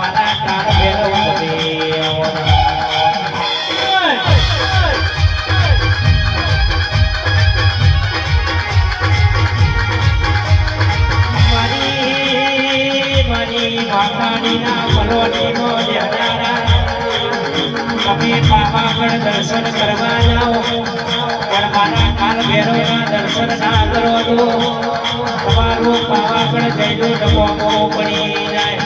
મારા કાળ ભેરવ દેવ માતાજીના મલોનીનો ધ્યાના તમે પાવાગઢ દર્શન કરવા જાઓ પણ મારા કાલ ભૈરવના દર્શન ના કરો તો તમારું પાવાગઢ જઈજો ડબો પડી જાય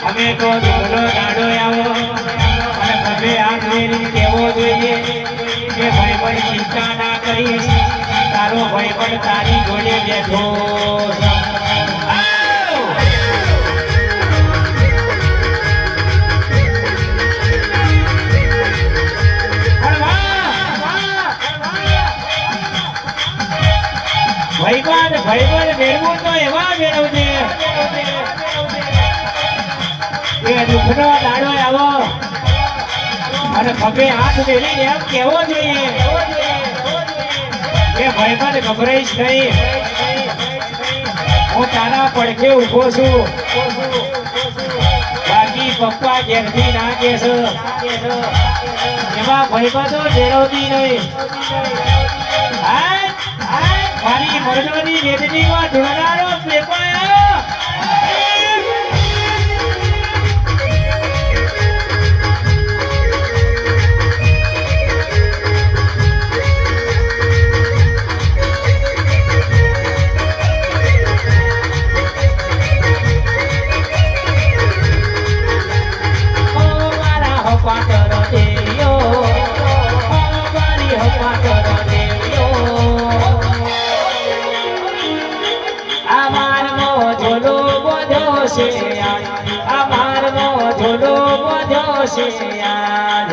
અમે તો દોડો દાડો આવો અને તમે આ જોઈને કહેવો જોઈએ કે ભાઈ પણ ચિંતા ના કરીશ તારો ભાઈ પણ તારી જોડે બેઠો ભાઈબંધ મેળવું તો એવા મેળવજે કે દુઃખનો દાડો આવો અને ખભે હાથ મેળીને એમ કહેવો જોઈએ કે ભાઈબંધ ગભરાઈશ નહીં હું તારા પડખે ઊભો છું બાકી પપ્પા ઘેરથી ના કહેશે એવા ભાઈબંધો મેળવતી નહીં મારી મરદોની વેદનીમાં ઢોળારો પેપાયો મારા હપાટર દેયો મારી હપાટર અમારનો ઝોલો બધો છે યાદ